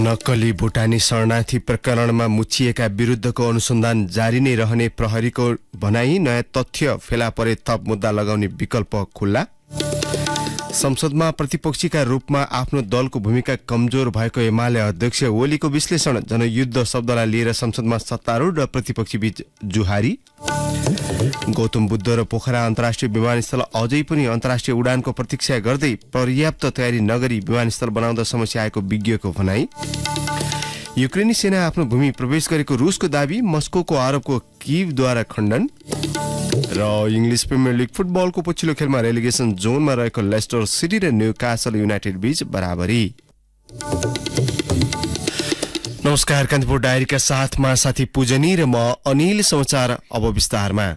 नक्कली भुटानी शरणार्थी प्रकरणमा मुछिएका विरुद्धको अनुसन्धान जारी नै रहने प्रहरीको भनाई। नयाँ तथ्य फेला परे थप मुद्दा लगाउने विकल्प खुल्ला। संसदमा प्रतिपक्षीका रूपमा आफ्नो दलको भूमिका कमजोर भएको एमाले अध्यक्ष ओलीको विश्लेषण। जनयुद्ध शब्दलाई लिएर संसदमा सत्तारूढ र प्रतिपक्षी बीच जुहारी। गौतम बुद्ध र पोखरा अन्तर्राष्ट्रिय विमानस्थल अझै पनि अन्तर्राष्ट्रिय उडानको प्रतीक्षा गर्दै पर्याप्त तयारी नगरी विमानस्थल बनाउँदा समस्या आएको विज्ञको भनाई। युक्रेनी सेना आफ्नो भूमि प्रवेश गरेको रुसको दाबी। मस्कोको आरोपको किभद्वारा खण्डन। र इङ्ग्लिस प्रिमियर लिग फुटबलको पछिल्लो खेलमा रेलिगेसन जोनमा रहेको लेस्टर सिटी र न्यूकासल युनाइटेड बीच बराबरी। नमस्कार, कान्तिपुर डायरीका साथमा साथी पूजनी र म अनिल। समाचार अब विस्तारमा।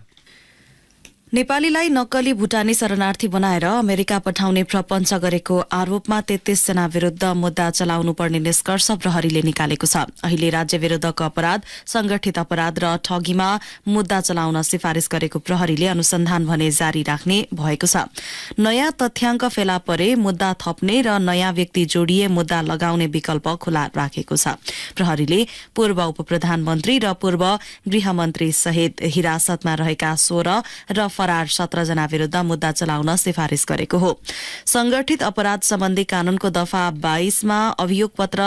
नेपालीलाई नक्कली भुटानी शरणार्थी बनाएर अमेरिका पठाउने प्रपञ्च गरेको आरोपमा 33 जना विरूद्ध मुद्दा चलाउनु पर्ने निष्कर्ष प्रहरीले निकालेको छ। अहिले राज्य विरुद्धको अपराध, संगठित अपराध र ठगीमा मुद्दा चलाउन सिफारिश गरेको प्रहरीले अनुसन्धान भने जारी राख्ने भएको छ। नयाँ तथ्याङ्क फेला परे मुद्दा थप्ने र नयाँ व्यक्ति जोडिए मुद्दा लगाउने विकल्प खुला राखेको छ। प्रहरीले पूर्व उपप्रधानमन्त्री र पूर्व गृहमन्त्री सहित हिरासतमा रहेका 16 र फरार 17 जना विरूद्ध मुद्दा चलाउन सिफारिश गरेको हो। संगठित अपराध सम्बन्धी कानूनको दफा 22 मा अभियोग पत्र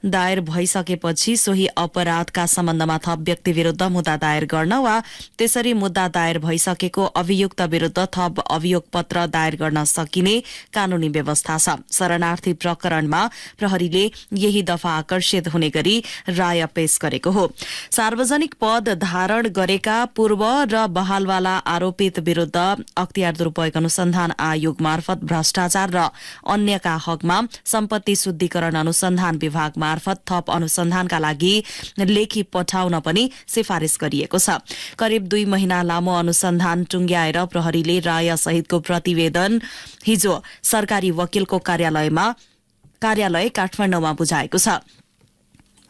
दायर भइसकेपछि सोही अपराधका सम्बन्धमा थप व्यक्ति विरूद्ध मुद्दा दायर गर्न वा त्यसरी मुद्दा दायर भइसकेको अभियुक्त विरूद्ध थप अभियोग पत्र दायर गर्न सकिने कानूनी व्यवस्था छ। शरणार्थी प्रकरणमा प्रहरीले यही दफा आकर्षित हुने गरी राय पेश गरेको हो। सार्वजनिक पद धारण गरेका पूर्व र बहालवाला आरोपित विरूद्ध अख्तियार दुरूपयोग अनुसन्धान आयोग मार्फत भ्रष्टाचार र अन्यका हकमा सम्पत्ति शुद्धिकरण अनुसन्धान विभाग मार्फत थप अनुसन्धानका लागि लेखी पठाउन पनि सिफारिश गरिएको छ। करिब 2 महिना लामो अनुसन्धान टुंग्याएर प्रहरीले राय सहितको प्रतिवेदन हिजो सरकारी वकिलको कार्यालय काठमाडौँमा बुझाएको छ।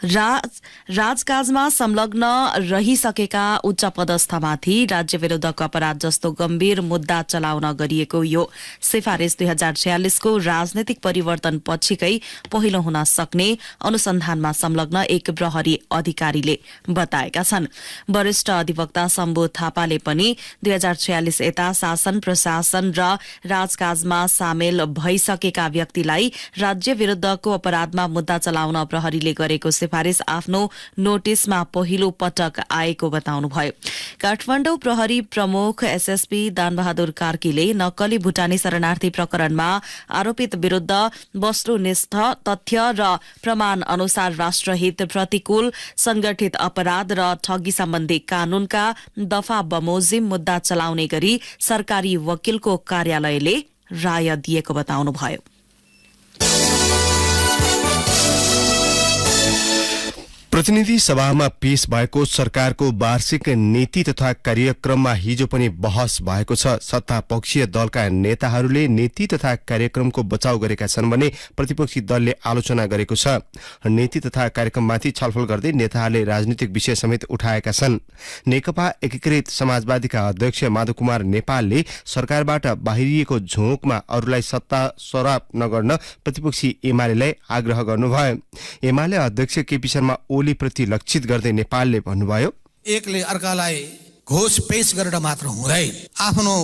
राजकाजमा संलग्न रहिसकेका उच्च पदस्थमाथि राज्य विरुद्धको अपराध जस्तो गम्भीर मुद्दा चलाउन गरिएको यो सिफारिश 2046 को राजनैतिक परिवर्तन पछिकै पहिलो हुन सक्ने अनुसन्धानमा संलग्न एक प्रहरी अधिकारीले बताएका छन्। वरिष्ठ अधिवक्ता शम्भु थापाले पनि 2046 यता शासन प्रशासन र राजकाजमा सामेल भइसकेका व्यक्तिलाई राज्य विरुद्धको अपराधमा मुद्दा चलाउन प्रहरीले गरेको सिफारिश आफ्नो नोटिसमा पहिलो पटक आएको बताउनुभयो। काठमाडौँ प्रहरी प्रमुख एसएसपी दानबहादुर कार्कीले नक्कली भुटानी शरणार्थी प्रकरणमा आरोपित विरूद्ध वस्तुनिष्ठ तथ्य र प्रमाण अनुसार राष्ट्रहित प्रतिकूल संगठित अपराध र ठगी सम्बन्धी कानूनका दफा बमोजिम मुद्दा चलाउने गरी सरकारी वकिलको कार्यालयले राय दिएको बताउनुभयो। प्रतिनिधि सभामा पेश भएको सरकारको वार्षिक नीति तथा कार्यक्रममा हिजो पनि बहस भएको छ। सत्तापक्षीय दलका नेताहरूले नीति तथा कार्यक्रमको बचाउ गरेका छन् भने प्रतिपक्षी दलले आलोचना गरेको छ। नीति तथा कार्यक्रममाथि छलफल गर्दै नेताहरूले राजनीतिक विषय समेत उठाएका छन्। नेकपा एकीकृत समाजवादीका अध्यक्ष माधव कुमार नेपालले सरकारबाट बाहिरिएको झोकमा अरूलाई सत्ता सराप नगर्न प्रतिपक्षी एमालेलाई आग्रह गर्नुभयो। एमाले अध्यक्ष केपी शर्मा ओली प्रति लक्षित गर्दै नेपालले भन्नुभयो, एकले अर्कालाई घोष पेश गरेर मात्र हुँदैन, आफ्नो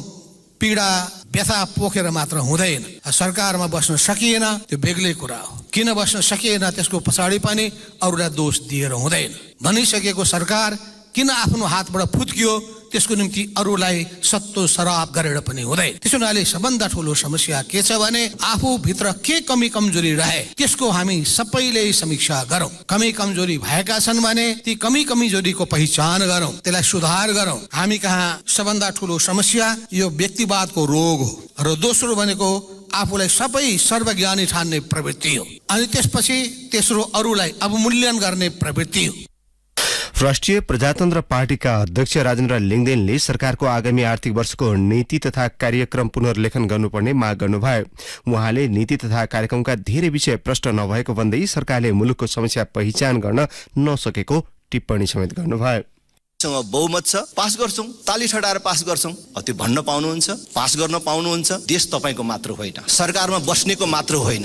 पीडा व्यथा पोखेर मात्र हुँदैन। सरकारमा बस्न सकिएन त्यो बेग्लै कुरा हो। किन बस्न सकिएन त्यसको पछाडि पनि अरूलाई दोष दिएर हुँदैन। भनिसकेको सरकार किन आफ्नो हातबाट फुत्कियो त्यसको निम्ति अरूलाई सत्तो सराप गरेर पनि हुँदैन। त्यसो हुनाले सबभन्दा ठूलो समस्या के छ भने आफू भित्र के कमी कमजोरी रहे त्यसको हामी सबैले समीक्षा गरौं। कमी कमजोरी भएका छन् भने ती कमी कमजोरीको पहिचान गरौं, त्यसलाई सुधार गरौं। हामी कहाँ सबभन्दा ठूलो समस्या यो व्यक्तिवादको रोग हो र दोस्रो भनेको आफूलाई सबै सर्वज्ञानी ठान्ने प्रवृत्ति हो अनि त्यसपछि तेस्रो अरूलाई अवमूल्यन गर्ने प्रवृत्ति हो। राष्ट्रिय प्रजातन्त्र पार्टीका अध्यक्ष राजेन्द्र लिङदेनले सरकारको आगामी आर्थिक वर्षको नीति तथा कार्यक्रम पुनर्लेखन गर्नुपर्ने माग गर्नुभयो। उहाँले नीति तथा कार्यक्रमका धेरै विषय प्रष्ट नभएको भन्दै सरकारले मुलुकको समस्या पहिचान गर्न नसकेको टिप्पणी समेत गर्नुभयो। सँग बहुमत छ, पास गर्छौं, ताली ठडाएर पास गर्छौं। त्यो भन्न पाउनुहुन्छ, पास गर्न पाउनुहुन्छ। देश तपाईको मात्र होइन, सरकारमा बस्नेको मात्र होइन।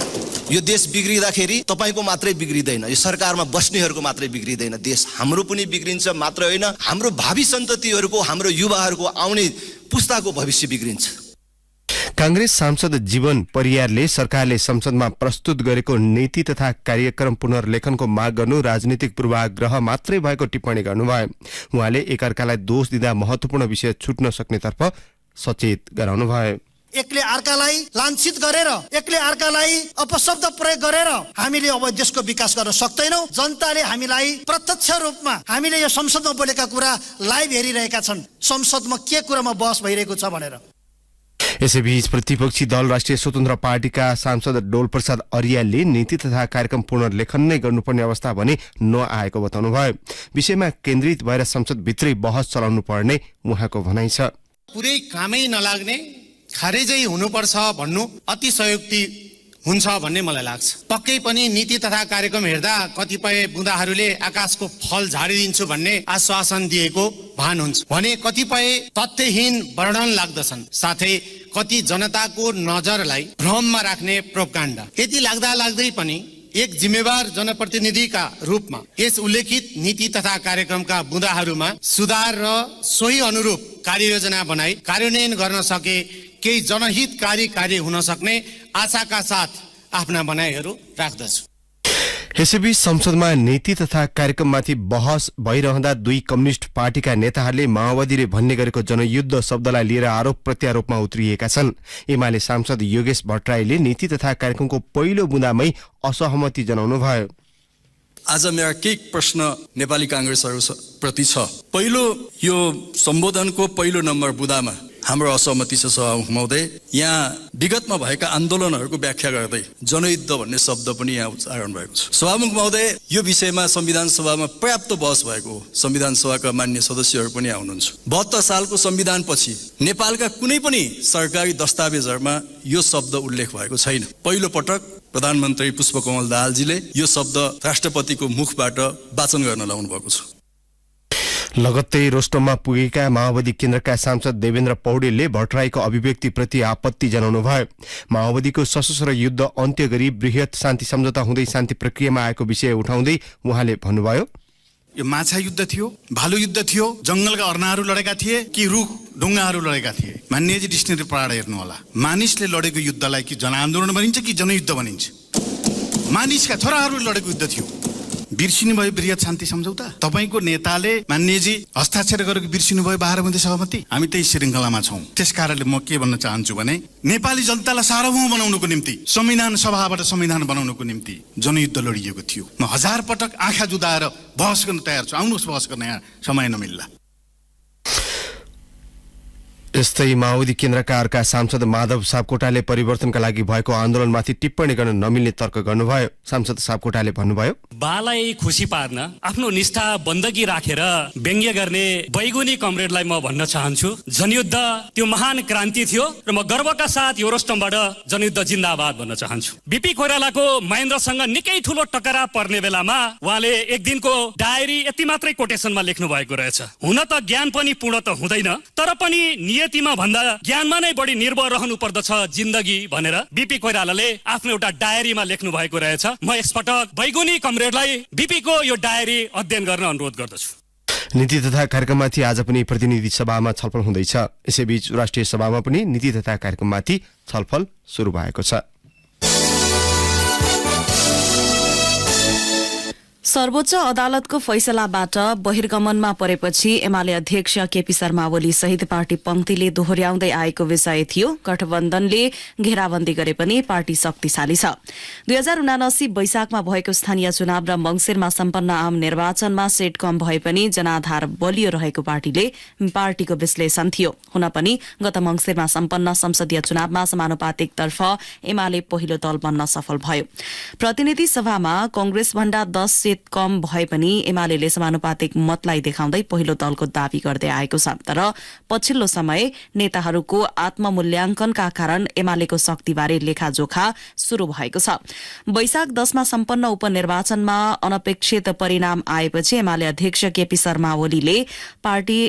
यो देश बिग्रिँदाखेरि तपाईको मात्रै बिग्रिदैन, यो सरकारमा बस्नेहरूको मात्रै बिग्रिदैन। देश हाम्रो पनि बिग्रिन्छ मात्र होइन, हाम्रो भावी सन्ततिहरूको, हाम्रो युवाहरूको, आउने पुस्ताको भविष्य बिग्रिन्छ। कांग्रेस सांसद जीवन परियारले सरकारले संसदमा प्रस्तुत गरेको नीति तथा कार्यक्रम पुनर्लेखनको माग गर्नु राजनीतिक पूर्वाग्रह मात्रै भएको टिप्पणी गर्नुभयो। उहाँले एकअर्कालाई दोष दिँदा महत्वपूर्ण विषय छुट्न सक्नेतर्फ सचेत गराउनुभयो। एकले अर्कालाई लाञ्छित गरेर, एकले अर्कालाई अपशब्द प्रयोग गरेर हामीले अब देशको विकास गर्न सक्दैनौं। जनताले हामीलाई प्रत्यक्ष रूपमा हामीले यो संसदमा बोलेका कुरा लाइभ हेरिरहेका छन्, संसदमा के कुरामा बहस भइरहेको छ भनेर। यसैबीच प्रतिपक्षी दल राष्ट्रिय स्वतन्त्र पार्टीका सांसद डोल प्रसाद अर्यालले नीति तथा कार्यक्रम पुनर्लेखन नै गर्नुपर्ने अवस्था भने नआएको बताउनुभयो। विषयमा केन्द्रित भएर संसदभित्रै बहस चलाउनु पर्ने उहाँको भनाइ छ। पुरै कामै नलाग्ने, खारेजै हुनुपर्छ भन्नु अतिशयोक्ति हुन्छ भन्ने मलाई लाग्छ। पक्कै पनि नीति तथा कार्यक्रम हेर्दा कतिपय बुँदाहरूले आकाशको फल झाडिदिन्छु भन्ने आश्वासन दिएको भान हुन्छ भने कतिपय तथ्यहीन वर्णन लाग्दछन्, साथै कति जनताको नजरलाई भ्रममा राख्ने प्रोपगान्डा। यति लाग्दा लाग्दै पनि एक जिम्मेवार जनप्रतिनिधिका रूपमा यस उल्लेखित नीति तथा कार्यक्रमका बुँदाहरूमा सुधार र सोही अनुरूप कार्ययोजना बनाई कार्यान्वयन गर्न सके केही जनहितकारी कार्य हुन सक्ने आशाका साथ आफ्ना भनाइहरू राख्दछु। यसैबीच संसदमा नीति तथा कार्यक्रममाथि बहस भइरहँदा दुई कम्युनिष्ट पार्टीका नेताहरूले माओवादीले भन्ने गरेको जनयुद्ध शब्दलाई लिएर आरोप प्रत्यारोपमा उत्रिएका छन्। एमाले सांसद योगेश भट्टराईले नीति तथा कार्यक्रमको पहिलो बुँदामै असहमति जनाउनुभयो। आज मेरा केही प्रश्न नेपाली कांग्रेसहरू प्रति छ। पहिलो, यो सम्बोधनको पहिलो नम्बर बुँदामा हाम्रो असहमति छ सभामुख महोदय। यहाँ विगतमा भएका आन्दोलनहरूको व्याख्या गर्दै जनयुद्ध भन्ने शब्द पनि यहाँ उच्चारण भएको छ। सभामुख महोदय, यो विषयमा संविधान सभामा पर्याप्त बहस भएको हो। संविधान सभाका मान्य सदस्यहरू पनि आउनुहुन्छ। 72 सालको संविधानपछि नेपालका कुनै पनि सरकारी दस्तावेजहरूमा यो शब्द उल्लेख भएको छैन। पहिलो पटक प्रधानमन्त्री पुष्पकमल दाहालजीले यो शब्द राष्ट्रपतिको मुखबाट वाचन गर्न लाउनु भएको छ। लगत्तै रोस्टममा पुगेका माओवादी केन्द्रका सांसद देवेन्द्र पौडेलले भट्टराईको अभिव्यक्तिप्रति आपत्ति जनाउनुभयो। माओवादीको सशस्त्र युद्ध अन्त्य गरी बृहत शान्ति सम्झौता हुँदै शान्ति प्रक्रियामा आएको विषय उठाउँदै उहाँले भन्नुभयो, यो माछा युद्ध थियो, भालु युद्ध थियो, जंगलका अर्नाहरू लडेका थिए कि रुख ढुङ्गाहरू लडेका थिए? मान्यजी डिक्सनरी पढाएर हेर्नु होला। मानिसले लडेको युद्धलाई कि जनआन्दोलन भनिन्छ कि जनयुद्ध भनिन्छ? मानिसका छोराहरूले लडेको युद्ध थियो। बिर्सिनु भयो बृहत शान्ति सम्झौता? तपाईको नेताले मान्यजी हस्ताक्षर गरेको बिर्सिनु भयो 12 मध्ये सहमति? हामी त्यही श्रृङ्खलामा छौं। त्यसकारणले म के भन्न चाहन्छु भने नेपाली जनतालाई सार्वभौम बनाउनको निम्ति, संविधान सभाबाट संविधान बनाउनको निम्ति जनयुद्ध लडिएको थियो। म 1000 पटक आँखा जुदाएर बहस गर्न तयार छु। आउनुहोस् बहस गर्न, यहाँ समय नमिल्ला। यस्तै माओवादी केन्द्रका अर्का सांसद माधव सापकोटाले परिवर्तनका लागि भएको आन्दोलनमाथि टिप्पणी गर्न नमिल्ने तर्क गर्नुभयो। सांसद सापकोटाले भन्नुभयो, बालाई खुसी पार्न आफ्नो निष्ठा बन्दगी राखेर व्यङ्ग्य गर्ने बैगुनी कमरेडलाई म भन्न चाहन्छु, जनयुद्ध त्यो महान क्रान्ति थियो र म गर्वका साथ यो रोस्टमबाट जनयुद्ध जिन्दाबाद भन्न चाहन्छु। बीपी कोइरालाको महेन्द्रसँग निकै ठूलो टकरा पर्ने बेलामा उहाँले एक दिनको डायरी यति मात्रै कोटेसनमा लेख्नु भएको रहेछ। हुन त ज्ञान पनि पूर्ण त हुँदैन, तर पनि नियतिमा भन्दा ज्ञानमा नै बढी निर्भर रहनु पर्दछ जिन्दगी भनेर बीपी कोइरालाले आफ्नो एउटा डायरीमा लेख्नु भएको रहेछ। म यसपटक बैगुनी कमरेडलाई बीपी को यो डायरी अध्ययन गर्न अनुरोध गर्दछु। नीति तथा कार्यक्रममाथि आज पनि प्रतिनिधि सभामा छलफल हुँदैछ। यसैबीच राष्ट्रिय सभामा पनि नीति तथा कार्यक्रममाथि छलफल सुरु भएको छ। सर्वोच्च अदालतको फैसलाबाट बहिर्गमनमा परेपछि एमाले अध्यक्ष केपी शर्मा ओली सहित पार्टी पंक्तिले दोहोर्याउँदै आएको विषय थियो, गठबन्धनले घेराबन्दी गरे पनि पार्टी शक्तिशाली छ। 2079 वैशाखमा भएको स्थानीय चुनाव र मंगिरमा सम्पन्न आम निर्वाचनमा सेट कम भए पनि जनाधार बलियो रहेको पार्टीको विश्लेषण थियो। हुन पनि गत मंगिरमा सम्पन्न संसदीय चुनावमा समानुपातिकतर्फ एमाले पहिलो दल बन्न सफल भयो। प्रतिनिधि सभामा कंग्रेस भन्दा 10 सीट कम भए पनि एमाले समानुपातिक मतलाई देखाउँदै पहिलो दलको दावी गर्दै आएको छ। तर पछिल्लो समय नेताहरूको आत्ममूल्याङ्कनका कारण एमालेको शक्तिबारे लेखाजोखा शुरू भएको छ। वैशाख 10 मा सम्पन्न उपनिर्वाचनमा अनपेक्षित परिणाम आएपछि एमाले अध्यक्ष केपी शर्मा ओलीले पार्टी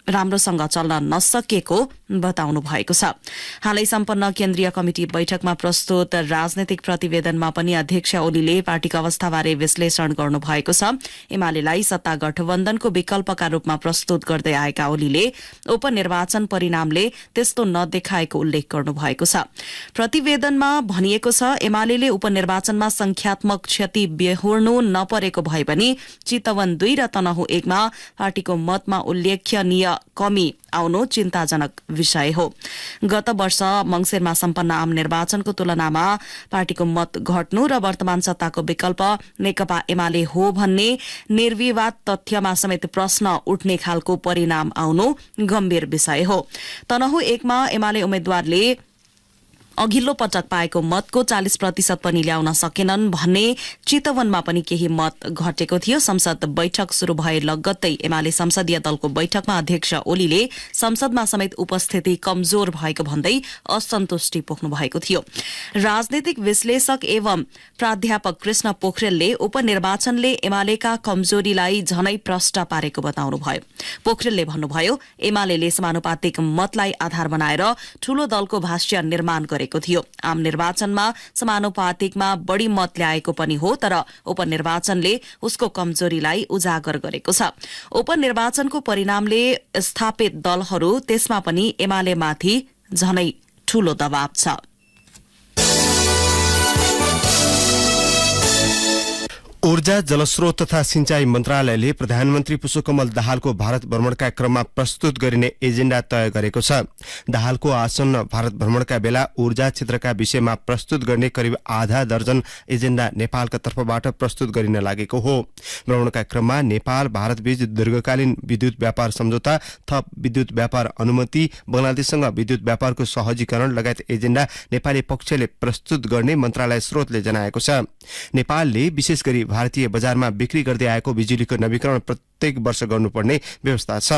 राम्रोसँग चल्न नसकेको बताउनु भएको छ। हालै सम्पन्न केन्द्रीय कमिटी बैठकमा प्रस्तुत राजनैतिक प्रतिवेदनमा पनि अध्यक्ष ओलीले पार्टीको अवस्थाबारे विश्लेषण गर्नुभएको छ। एमालेलाई सत्ता गठबन्धनको विकल्पका रूपमा प्रस्तुत गर्दै आएका ओलीले उपनिर्वाचन परिणामले त्यस्तो नदेखाएको उल्लेख गर्नुभएको छ। प्रतिवेदनमा भनिएको छ एमाले उपनिर्वाचनमा संख्यात्मक क्षति बेहोर्नु नपरेको भए पनि चितवन 2 र तनहु 1 मा पार्टीको मतमा उल्लेखनीय कमी आउनु चिन्ताजनक विषय हो। गत वर्ष मंसिरमा सम्पन्न आम निर्वाचनको तुलनामा पार्टीको मत घट्नु र वर्तमान सत्ताको विकल्प नेकपा एमाले हो भन्ने निर्विवाद तथ्यमा समेत प्रश्न उठ्ने खालको परिणाम आउनु गम्भीर विषय हो। तनहु 1 मा एमाले उम्मेद्वारले अघिल्लो पटक पाएको मतको 40% पनि ल्याउन सकेनन् भन्ने चितवनमा पनि केही मत घटेको थियो। संसद बैठक शुरू भए लगत्तै एमाले संसदीय दलको बैठकमा अध्यक्ष ओलीले संसदमा समेत उपस्थिति कमजोर भएको भन्दै असन्तुष्टि पोख्नु भएको थियो। राजनीतिक विश्लेषक एवं प्राध्यापक कृष्ण पोखरेलले उपनिर्वाचनले एमालेका कमजोरीलाई झनै प्रष्ट पारेको बताउनुभयो। पोखरेलले भन्नुभयो एमाले समानुपातिक मतलाई आधार बनाएर ठूलो दलको भाष्य निर्माण गरेको थियो। आम निर्वाचनमा समानुपातिकमा बढ़ी मत ल्याएको पनि हो, तर उपनिर्वाचनले उसको कमजोरीलाई उजागर गरेको छ। उपनिर्वाचनको परिणामले स्थापित दलहरू त्यसमा पनि एमालेमाथि झनै ठूलो दबाव छ। ऊर्जा जलस्रोत तथा सिंचाई मन्त्रालयले प्रधानमन्त्री पुष्पकमल दाहालको भारत भ्रमणका क्रममा प्रस्तुत गरिने एजेण्डा तय गरेको छ। दाहालको आसन्न भारत भ्रमणका बेला ऊर्जा क्षेत्रका विषयमा प्रस्तुत गर्ने करिब आधा दर्जन एजेण्डा नेपालका तर्फबाट प्रस्तुत गरिन लागेको हो। भ्रमणका क्रममा नेपाल भारतबीच दीर्घकालीन विद्युत व्यापार सम्झौता, थप विद्युत व्यापार अनुमति, बंगलादेशसँग विद्युत व्यापारको सहजीकरण लगायत एजेण्डा नेपाली पक्षले प्रस्तुत गर्ने मन्त्रालय स्रोतले जनाएको छ। नेपालले विशेष गरी भारतीय बजारमा बिक्री गर्दै आएको बिजुलीको नवीकरण प्रत्येक वर्ष गर्नुपर्ने व्यवस्था छ,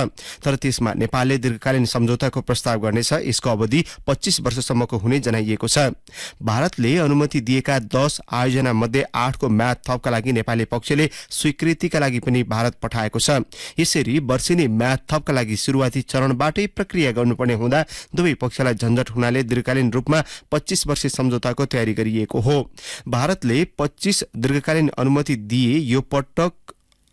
तर त्यसमा नेपालले दीर्घकालीन सम्झौताको प्रस्ताव गर्नेछ। यसको अवधि 25 वर्षसम्मको हुने जनाइएको छ। भारतले अनुमति दिएका 10 आयोजना मध्ये 8 को म्याद थपका लागि नेपाली पक्षले स्वीकृतिका लागि पनि भारत पठाएको छ। यसरी वर्षेनी म्याद थपका लागि सुरुवाती चरणबाटै प्रक्रिया गर्नुपर्ने हुँदा दुवै पक्षलाई झन्झट हुनाले दीर्घकालीन रूपमा 25 वर्षीय सम्झौताको तयारी गरिएको हो। भारतले 25 दीर्घकालीन अनुमति दिए यो पटक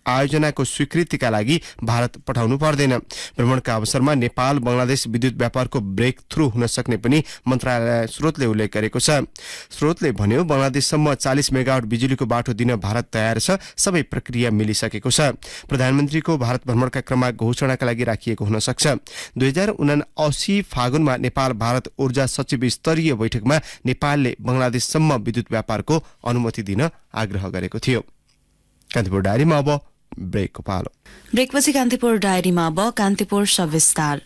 आयोजनाको स्वीकृतिका लागि भारत पठाउनु पर्दैन। भ्रमणका अवसरमा नेपाल बंगलादेश विद्युत व्यापारको ब्रेक थ्रू हुन सक्ने पनि मन्त्रालय स्रोतले उल्लेख गरेको छ। स्रोतले भन्यो बंगलादेशसम्म 40 मेगावाट बिजुलीको बाटो दिन भारत तयार छ, सबै प्रक्रिया मिलिसकेको छ। प्रधानमन्त्रीको भारत भ्रमणका क्रममा घोषणाका लागि राखिएको हुन सक्छ। 2079 फागुनमा नेपाल भारत ऊर्जा सचिव स्तरीय बैठकमा नेपालले बंगलादेशसम्म विद्युत व्यापारको अनुमति दिन आग्रह गरेको थियो। कान्तिपुर डायरीमा अब ब्रेकको पालो। ब्रेकपछि कान्तिपुर डायरीमा अब कान्तिपुर सविस्तार।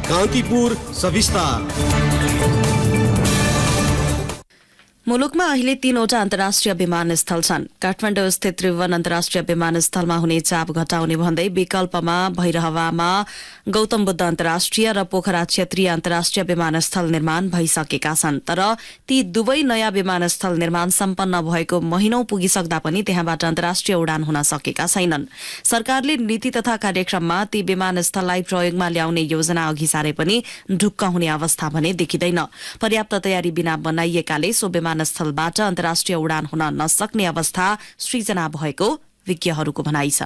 कान्तिपुर सविस्तार। मुलुकमा अहिले 3वटा अन्तर्राष्ट्रिय विमानस्थल छन्। काठमाडौँ स्थित त्रिभुवन अन्तर्राष्ट्रिय विमानस्थलमा हुने चाप घटाउने भन्दै विकल्पमा भैरहवामा गौतम बुद्ध अन्तर्राष्ट्रिय र पोखरा क्षेत्रीय अन्तर्राष्ट्रिय विमानस्थल निर्माण भइसकेका छन्। तर ती दुवै नयाँ विमानस्थल निर्माण सम्पन्न भएको महिनौं पुगिसक्दा पनि त्यहाँबाट अन्तर्राष्ट्रिय उडान हुन सकेका छैनन्। सरकारले नीति तथा कार्यक्रममा ती विमानस्थललाई प्रयोगमा ल्याउने योजना अघि सारे पनि ढुक्क हुने अवस्था भने देखिँदैन। पर्याप्त तयारी बिना बनाइएकाले सो विमानस्थलबाट अन्तर्राष्ट्रिय उडान हुन नसक्ने अवस्था सृजना भएको विज्ञहरूको भनाइ छ।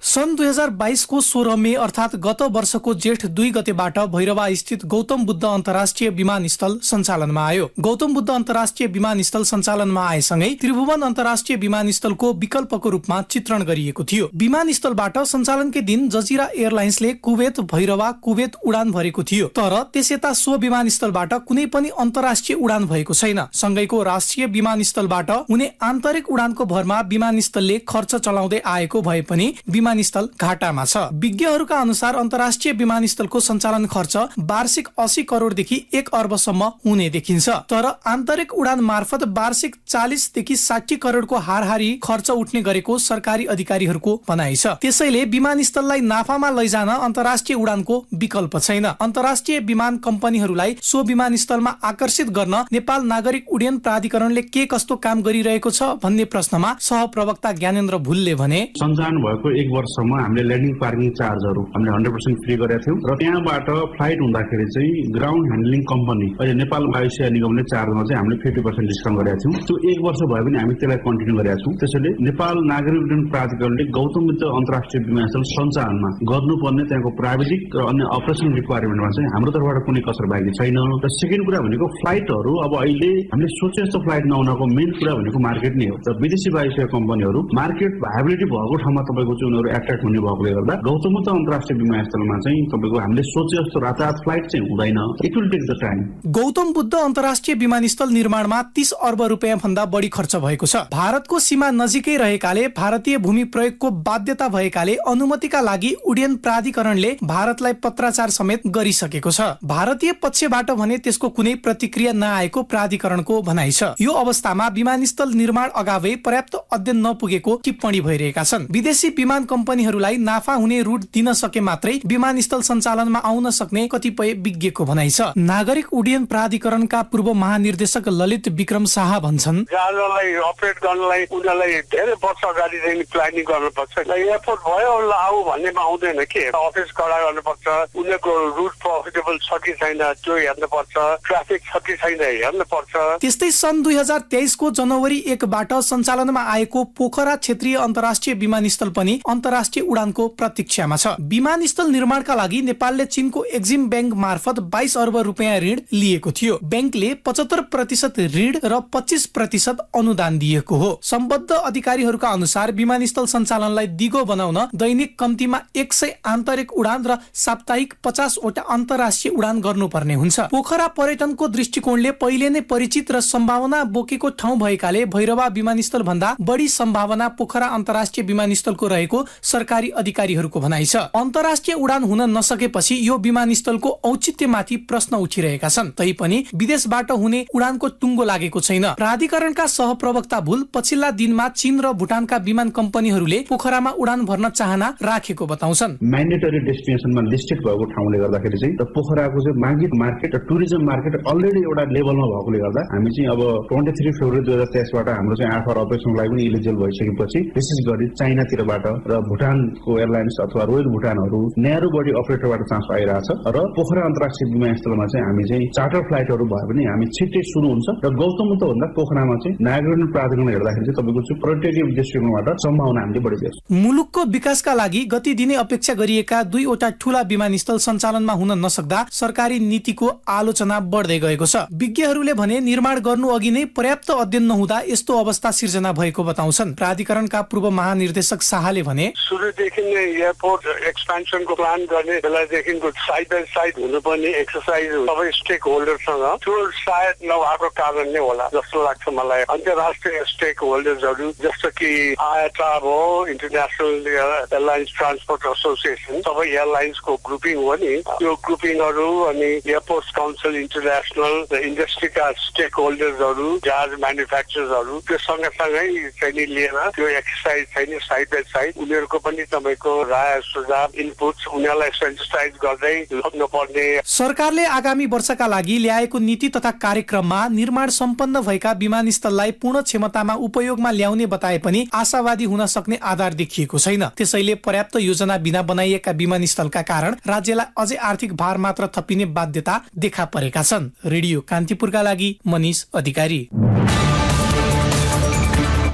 सन् 2022 को 16 मे अर्थात गत वर्षको जेठ 2 गतेबाट भैरवा स्थित गौतम बुद्ध अन्तर्राष्ट्रिय विमानस्थल सञ्चालनमा आयो। गौतम बुद्ध अन्तर्राष्ट्रिय विमानस्थल सञ्चालनमा आएसँगै त्रिभुवन अन्तर्राष्ट्रिय विमानस्थलको विकल्पको रूपमा चित्रण गरिएको थियो। विमानस्थलबाट सञ्चालनकै दिन जजिरा एयरलाइन्सले कुवेत भैरवा कुवेत उडान भरेको थियो, तर त्यसयता सो विमानस्थलबाट कुनै पनि अन्तर्राष्ट्रिय उडान भएको छैन। सँगैको राष्ट्रिय विमानस्थलबाट हुने आन्तरिक उडानको भरमा विमानस्थलले खर्च चलाउँदै आएको भए पनि विमानस्थल घाटामा छ। विज्ञहरूका अनुसार अन्तर्राष्ट्रिय विमानस्थलको सञ्चालन खर्च वार्षिक 80 करोडदेखि 1 अर्बसम्म हुने देखिन्छ। तर आन्तरिक उडान मार्फत वार्षिक 40 देखि 60 करोडको हाराहारी खर्च उठ्ने गरेको सरकारी अधिकारीहरूको भनाइ छ। त्यसैले विमानस्थललाई नाफामा लैजान अन्तर्राष्ट्रिय उडानको विकल्प छैन। अन्तर्राष्ट्रिय विमान कम्पनीहरूलाई सो विमानस्थलमा आकर्षित गर्न नेपाल नागरिक उड्डयन प्राधिकरणले के कस्तो काम गरिरहेको छ भन्ने प्रश्नमा सहप्रवक्ता ज्ञानेन्द्र भुलले भने, सञ्चालन भएको 1 वर्षमा हामीले ल्यान्डिङ पार्किङ चार्जहरू हामीले 100% फ्री गरेका थियौँ र त्यहाँबाट फ्लाइट हुँदाखेरि चाहिँ ग्राउन्ड ह्यान्डलिङ कम्पनी अहिले नेपाल वायुसेवा निगमले चार्जमा चाहिँ हामीले 50% डिस्काउन्ट गरेका थियौँ। त्यो 1 वर्ष भए पनि हामी त्यसलाई कन्टिन्यू गरेका छौँ। त्यसैले नेपाल नागरिक उड्डयन प्राधिकरणले गौतम बुद्ध अन्तर्राष्ट्रिय विमानस्थल सञ्चालनमा गर्नुपर्ने त्यहाँको प्राविधिक र अन्य अपरेसन रिक्वायरमेन्टमा चाहिँ हाम्रो तर्फबाट कुनै कसर बाँकी छैन। र सेकेन्ड कुरा भनेको फ्लाइटहरू अब अहिले हामीले सोचे जस्तो फ्लाइट नहुनको मेन कुरा भनेको मार्केट नै हो। र विदेशी वायुसेवा कम्पनीहरू मार्केट भाइबिलिटी भएको ठाउँमा तपाईँको चाहिँ उनीहरू एट्र्याक्ट हुने भएकोले गर्दा गौतम बुद्ध अन्तर्राष्ट्रिय विमानस्थलमा चाहिँ तपाईँको हामीले सोचे जस्तो रातारात फ्लाइट चाहिँ हुँदैन। It will take the time. Gautam Buddha अन्तर्राष्ट्रिय विमानस्थल निर्माणमा 30 अर्ब रुपियाँ भन्दा बढी खर्च भएको छ। भारतको सीमा नजिकै रहेकाले भारतीय भूमि प्रयोगको बाध्यता भएकाले अनुमतिका लागि उड्डयन प्राधिकरणले भारतलाई पत्राचार समेत गरिसकेको छ। भारतीय पक्षबाट भने त्यसको कुनै प्रतिक्रिया नआएको प्राधिकरणको भनाइ छ। यो अवस्थामा विमानस्थल निर्माण अगावै पर्याप्त अध्ययन नपुगेको टिप्पणी भइरहेका छन्। विदेशी विमान कम्पनीहरूलाई नाफा हुने रुट दिन सके मात्रै विमानस्थल सञ्चालनमा आउन सक्ने कतिपय विज्ञको भनाइ छ। नागरिक उड्डयन प्राधिकरणका पूर्व महानिर्देशक ललित विक्रम शाह भन्छन्, जहाजलाई अपरेट गर्नलाई उनीहरूलाई धेरै वर्ष अगाडिदेखि प्लानिङ गर्नुपर्छ। एयरपोर्ट भयो आऊ भन्नेमा आउँदैन के, अफिस कडा गर्नुपर्छ, उनीहरूको रुट प्रफिटेबल छ कि छैन त्यो हेर्नुपर्छ, ट्राफिक छ कि छैन हेर्नुपर्छ। त्यस्तै सन् 2023 को जनवरी 1 बाट सञ्चालनमा आएको पोखरा क्षेत्रीय अन्तर्राष्ट्रिय विमानस्थल पनि अन्तर्राष्ट्रिय उडानको प्रतीक्षामा छ। विमानस्थल निर्माणका लागि नेपालले चीनको एक्जिम बैंक मार्फत 22 अर्ब रुपियाँ ऋण लिएको थियो। बैंकले 75% ऋण र 25% अनुदान दिएको हो। सम्बद्ध अधिकारीहरूका अनुसार विमानस्थल सञ्चालनलाई दिगो बनाउन दैनिक कम्तीमा 100 आन्तरिक उडान र साप्ताहिक 50 वटा अन्तर्राष्ट्रिय उडान गर्नुपर्ने हुन्छ। पोखरा पर्यटनको दृष्टिकोणले पहिले नै परिचित र सम्भावना बोकेको ठाउँ भएकाले भैरवा विमानस्थल भन्दा बढी सम्भावना पोखरा अन्तर्राष्ट्रिय विमानस्थलको रहेको सरकारी अधिकारीहरूको भनाइ छ। अन्तर्राष्ट्रिय उडान हुन नसकेपछि यो विमानस्थलको औचित्यमाथि प्रश्न उठिरहेका छन्। तैपनि विदेशबाट हुने उडानको टुङ्गो लागेको छैन। प्राधिकरणका सहप्रवक्ता भुल पछिल्ला दिनमा चीन र भुटानका विमान कम्पनीहरूले पोखरामा उडान भर्न चाहना राखेको बताउँछन्। म्यान्डेटरी डेस्टिनेसनमा लिस्टेड भएको ठाउँले गर्दाखेरि चाहिँ पोखराको चाहिँ मार्केट र टुरिज्म मार्केट अलरेडी एउटा लेभलमा भएकोले गर्दा हामी चाहिँ अब 23 फेब्रुअरी 2023 बाट हाम्रो चाहिँ 8 अपरेसनको लागि पनि इलिजिबल भइसकेपछि विशेष गरी चाइनातिरबाट र भुटानको एयरलाइन्स अथवा रोयल भुटानहरू न्यारो बडी अपरेटरबाट चान्स आइरहेछ र पोखरा अन्तर्राष्ट्रिय विमानस्थलमा चाहिँ हामी चाहिँ चार्टर फ्लाइटहरू भयो भने हामी छिट्टै सुरु हुन्छ र गौतम बुद्ध भन्दा पोखरामा चाहिँ नागरिक प्राधिकरण हेर्दाखेरि चाहिँ तपाईँको चाहिँ प्रोटेक्टिभ दृष्टिकोणबाट सम्भावना हामीले बढी देख्छौँ। मुलुकको विकासका लागि गति दिने अपेक्षा गरिएका 2 वटा ठूला विमानस्थल सञ्चालनमा हुन नसक्दा सरकारी नीतिको आलोचना बढ्दै गएको छ। विज्ञहरूले भने निर्माण गर्नु अघि नै पर्याप्त अध्ययन नहुँदा यस्तो अवस्था सिर्जना भएको बताउँछन्। प्राधिकरणका पूर्व महानिर्देशक शाहले भने, सुरुदेखि नै एयरपोर्ट एक्सपेन्सनको प्लान गर्ने बेलादेखिको साइड बाई साइड हुनुपर्ने एक्सर्साइज सबै स्टेक होल्डरसँग त्यो सायद नभएको कारणले होला जस्तो लाग्छ मलाई। अन्तर्राष्ट्रिय स्टेक होल्डर्सहरू जस्तो कि आयाटा हो, इन्टरनेसनल एयरलाइन्स ट्रान्सपोर्ट एसोसिएसन, सबै एयरलाइन्सको ग्रुपिङ हो नि, त्यो ग्रुपिङहरू अनि एयरपोर्ट काउन्सिल इन्टरनेसनल र इन्डस्ट्रीका स्टेक होल्डर्सहरू, जहाज म्यानुफ्याक्चरर्सहरू त्यो सँगसँगै चाहिँ लिएर त्यो एक्सर्साइज चाहिँ साइड बाई साइड उनीहरूको पनि तपाईँको राय सुझाव इनपुट उनीहरूलाई सेन्सिटाइज गर्दै लग्नुपर्ने। सरकारले आगामी वर्षका लागि ल्याएको नीति तथा कार्यक्रममा निर्माण सम्पन्न भएका विमानस्थललाई पूर्ण क्षमतामा उपयोगमा ल्याउने बताए पनि आशावादी हुन सक्ने आधार देखिएको छैन। त्यसैले पर्याप्त योजना बिना बनाइएका विमानस्थलका कारण राज्यलाई अझै आर्थिक भार मात्र थपिने बाध्यता देखा परेका छन्। रेडियो कान्तिपुरका लागि मनिष अधिकारी।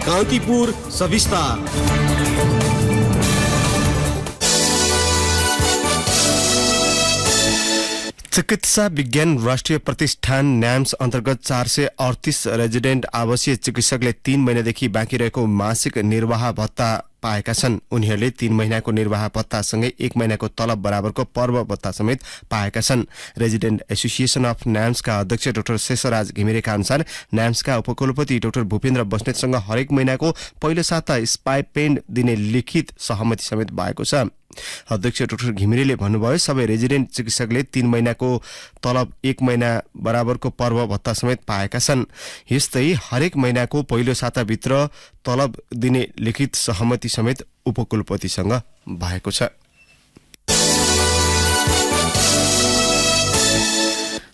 कान्तिपुर सविस्तार। चिकित्सा विज्ञान राष्ट्रिय प्रतिष्ठान न्याम्स अन्तर्गत 438 रेजिडेन्ट आवासीय चिकित्सकले 3 महिनादेखि बाँकी रहेको मासिक निर्वाह भत्ता पाएका छन्। उनीहरूले 3 महिनाको निर्वाह भत्तासँगै 1 महिनाको तलब बराबरको पर्व भत्ता समेत पाएका छन्। रेजिडेन्ट एसोसिएसन अफ न्याम्सका अध्यक्ष डाक्टर शेषराज घिमिरेका अनुसार न्याम्सका उपकुलपति डाक्टर भूपेन्द्र बस्नेतसँग हरेक महिनाको पहिलो साता स्पाइपेन्ड दिने लिखित सहमति समेत भएको छ। अध्यक्ष डाक्टर घिमिरेले भन्नुभयो, सबै रेजिडेन्ट चिकित्सकले 3 महिनाको तलब 1 महिना बराबरको पर्व भत्ता समेत पाएका छन्। यस्तै हरेक महिनाको पहिलो साताभित्र तलब दिने लिखित सहमति समेत उपकुलपतिसँग भएको छ।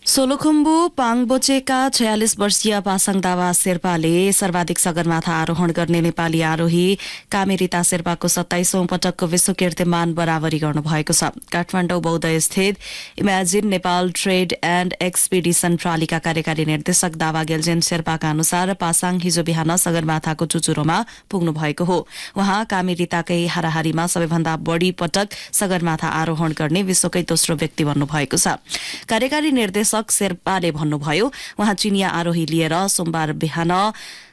सोलुखुम्बु पाङबोचेका 46 वर्षीय पासाङ दावा शेर्पाले सर्वाधिक सगरमाथा आरोहण गर्ने नेपाली आरोही कामेरिता शेर्पाको 27औं पटकको विश्व कीर्तिमान बराबरी गर्नुभएको छ। काठमाडौँ बौद्ध स्थित imagine Nepal trade and expedition प्रणालीका कार्यकारी निर्देशक दावा गेल्जेन शेर्पाका अनुसार पासाङ हिजो बिहान सगरमाथाको चुचुरोमा पुग्नु भएको हो। उहाँ कामेरिताकै हाराहारीमा सबैभन्दा बढ़ी पटक सगरमाथा आरोहण गर्ने विश्वकै दोस्रो व्यक्ति बन्नुभएको छ। कार्यकारी निर्देशक शेर्पाले भन्नुभयो, उहाँ चिनिया आरोही लिएर सोमबार बिहान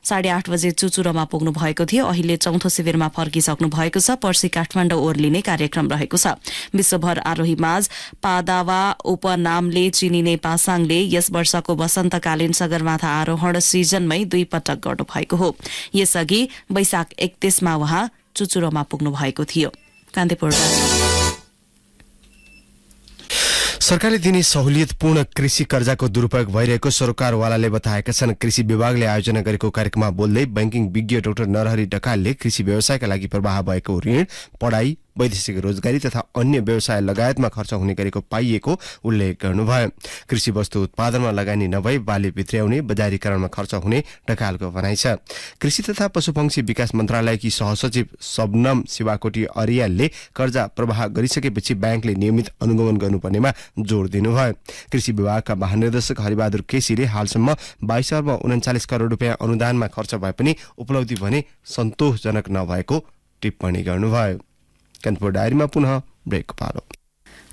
8:30 बजे चुचुरोमा पुग्नु भएको थियो। अहिले 4थो शिविरमा फर्किसक्नु भएको छ। पर्सि काठमाडौँ ओर्लिने कार्यक्रम रहेको छ। विश्वभर आरोही माझ पादावा उपनामले चिनिने पासाङले यस वर्षको वसन्तकालीन सगरमाथा आरोहण सिजनमै 2 पटक गर्नुभएको हो। यसअघि वैशाख 31 मा उहाँ चुचुरोमा पुग्नु भएको थियो। कान्तिपुर सरकारले दिने सहुलियतपूर्ण कृषि कर्जाको दुरूपयोग भइरहेको सरोकारवालाले बताएका छन्। कृषि विभागले आयोजना गरेको कार्यक्रममा बोल्दै बैंकिङ विज्ञ डाक्टर नरहरि ढकालले कृषि व्यवसायका लागि प्रवाह भएको ऋण, पढाइ, वैदेशिक रोजगारी तथा अन्य व्यवसाय लगायतमा खर्च हुने गरेको पाइएको उल्लेख गर्नुभयो। कृषि वस्तु उत्पादनमा लगानी नभई बाली भित्र्याउने, बजारीकरणमा खर्च हुने ढकालको भनाइ छ। कृषि तथा पशुपक्षी विकास मन्त्रालयकी सहसचिव शबनम शिवाकोटी अरियालले कर्जा प्रवाह गरिसकेपछि ब्याङ्कले नियमित अनुगमन गर्नुपर्नेमा जोड़ दिनुभयो। कृषि विभागका महानिर्देशक हरिबहादुर केसीले हालसम्म 22 अर्ब 39 करोड़ रुपियाँ अनुदानमा खर्च भए पनि उपलब्धि भने सन्तोषजनक नभएको टिप्पणी गर्नुभयो। कान्तिपुर डायरीमा पुनः ब्रेक पालो।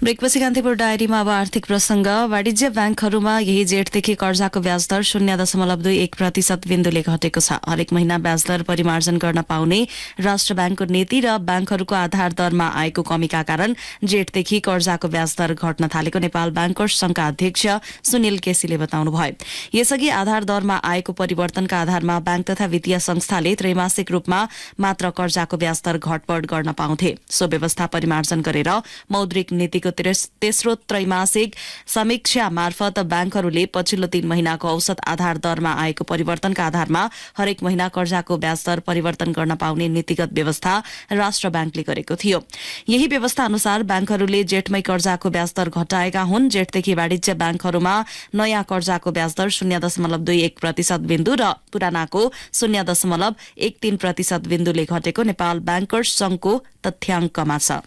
ब्रेकपछि कान्तिपुर डायरीमा अब आर्थिक प्रसंग। वाणिज्य ब्याङ्कहरूमा यही जेठदेखि कर्जाको ब्याज दर 0.21% बिन्दुले घटेको छ। हरेक महिना ब्याज दर परिमार्जन गर्न पाउने राष्ट्र ब्याङ्कको नीति र ब्याङ्कहरूको आधार दरमा आएको कमीका कारण जेठदेखि कर्जाको ब्याज दर घट्न थालेको नेपाल ब्याङ्कर्स संघका अध्यक्ष सुनिल केसीले बताउनुभयो। यसअघि आधार दरमा आएको परिवर्तनका आधारमा ब्याङ्क तथा वित्तीय संस्थाले त्रैमासिक रूपमा मात्र कर्जाको ब्याज दर घटबढ गर्न पाउँथे। सो व्यवस्था परिमार्जन गरेर मौद्रिक नीतिको तेस्रो त्रैमासिक समीक्षा मार्फत ब्याङ्कहरूले पछिल्लो 3 महिनाको औसत आधार दरमा आएको परिवर्तनका आधारमा हरेक महिना कर्जाको ब्याज दर परिवर्तन गर्न पाउने नीतिगत व्यवस्था राष्ट्र ब्याङ्कले गरेको थियो। यही व्यवस्था अनुसार ब्याङ्कहरूले जेठमै कर्जाको ब्याज दर घटाएका हुन्। जेठदेखि वाणिज्य ब्याङ्कहरूमा नयाँ कर्जाको ब्याज दर 0.21% बिन्दु र पुरानाको 0.13% बिन्दुले घटेको नेपाल ब्याङ्कर्स संघको तथ्याङ्कमा छ।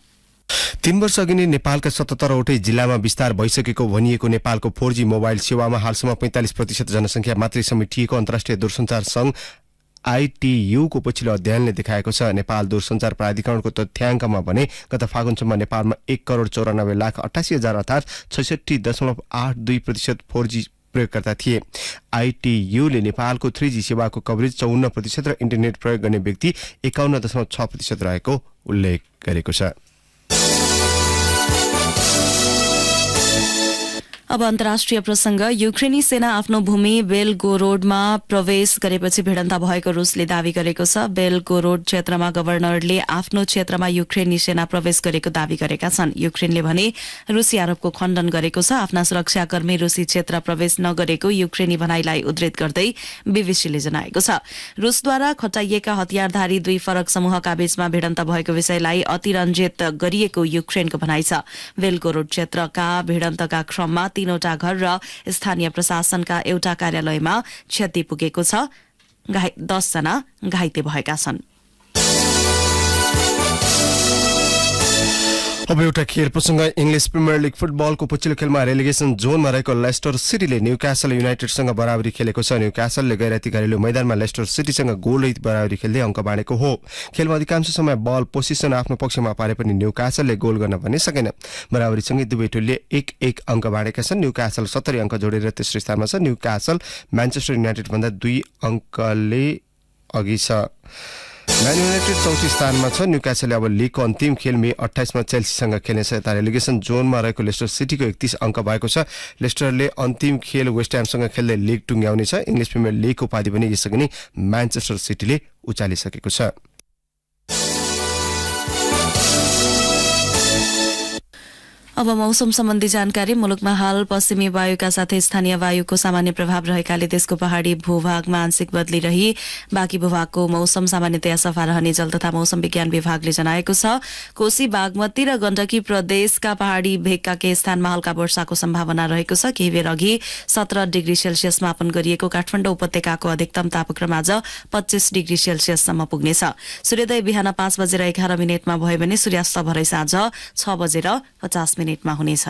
3 वर्ष अघि नै नेपालका 77वटै जिल्लामा विस्तार भइसकेको भनिएको नेपालको 4G मोबाइल सेवामा हालसम्म 45% जनसंख्या मात्रै समेटिएको अन्तर्राष्ट्रिय दूरसञ्चार संघ ITU को पछिल्लो अध्ययनले देखाएको छ। नेपाल दूरसञ्चार प्राधिकरणको तथ्याङ्कमा भने गत फागुनसम्म नेपालमा 1,94,88,000 अर्थात् 66.82% 4G प्रयोगकर्ता थिए। ITU ले नेपालको 3G सेवाको कभरेज 54% र इन्टरनेट प्रयोग गर्ने व्यक्ति 51.6% रहेको उल्लेख गरेको छ। अब अन्तर्राष्ट्रिय प्रसंग। युक्रेनी सेना आफ्नो भूमि बेलगोरोडमा प्रवेश गरेपछि भिडन्त भएको रुसले दावी गरेको छ। बेलगोरोड क्षेत्रमा गभर्नरले आफ्नो क्षेत्रमा युक्रेनी सेना प्रवेश गरेको दावी गरेका छन्। युक्रेनले भने रुसी आरोपको खण्डन गरेको छ। आफ्ना सुरक्षाकर्मी रुसी क्षेत्र प्रवेश नगरेको युक्रेनी भनाइलाई उद्धृत गर्दै बीबीसीले जनाएको छ। रुसद्वारा खटाइएका हतियारधारी 2 फरक समूहका बीचमा भिडन्त भएको विषयलाई अतिरञ्जित गरिएको युक्रेनको भनाइ छ। बेलगोरोड क्षेत्रका भिडन्तका क्रममा 3वटा घर र स्थानीय प्रशासनका एउटा कार्यालयमा क्षति पुगेको छ। 10 जना घाइते भएका छन्। अब एउटा खेल प्रसंग। इंग्लिश प्रिमियर लीग फुटबलको पछिल्लो खेलमा रेलिगेसन जोनमा रहेको लेस्टर सिटीले न्यूकासल युनाइटेडसँग बराबरी खेलेको छ। न्यूकासलले गैराती घरेलु मैदानमा लेस्टर सिटीसँग गोलरहित बराबरी खेल्दै अङ्क बाँडेको हो। खेलमा अधिकांश समय बल पोजिसन आफ्नो पक्षमा पारे पनि न्यूकासलले गोल गर्न भने सकेन। बराबरीसँगै दुवै टोलीले 1-1 अङ्क बाँडेका छन्। न्यूकासल 70 अङ्क जोडेर तेस्रो स्थानमा छ। न्यूकासल म्यान्चेस्टर युनाइटेड भन्दा 2 अङ्कले अघि छ। म्यान युनाइटेड चौथो स्थानमा छ। न्युकासलले अब लिगको अन्तिम खेल मे 28 मा चेल्सीसँग खेल्नेछ। यता रेलिगेसन जोनमा रहेको लेस्टर सिटीको 31 अङ्क भएको छ। लेस्टरले अन्तिम खेल वेस्ट ह्यामसँग खेल्दै लिग टुङ्ग्याउनेछ। इङ्ग्लिस प्रिमियर लिगको उपाधि पनि यसअघि नै म्यान्चेस्टर सिटीले उचालिसकेको छ। अब मौसम सम्बन्धी जानकारी। मुलुकमा हाल पश्चिमी वायुका साथै स्थानीय वायुको सामान्य प्रभाव रहेकाले देशको पहाड़ी भूभागमा आंशिक बदली रही बाँकी भूभागको मौसम सामान्यतया सफा रहने जल तथा मौसम विज्ञान विभागले जनाएको छ। कोशी, बागमती र गण्डकी प्रदेशका पहाड़ी भेगका केही स्थानमा हल्का वर्षाको सम्भावना रहेको छ। केही बेर अघि 17 डिग्री सेल्सियस मापन गरिएको काठमाडौँ उपत्यकाको अधिकतम तापक्रम आज 25 डिग्री सेल्सियससम्म पुग्नेछ। सूर्योदय बिहान 5:11 भयो भने सूर्यास्त भरै साँझ 6:50 मिनेटमा हुनेछ।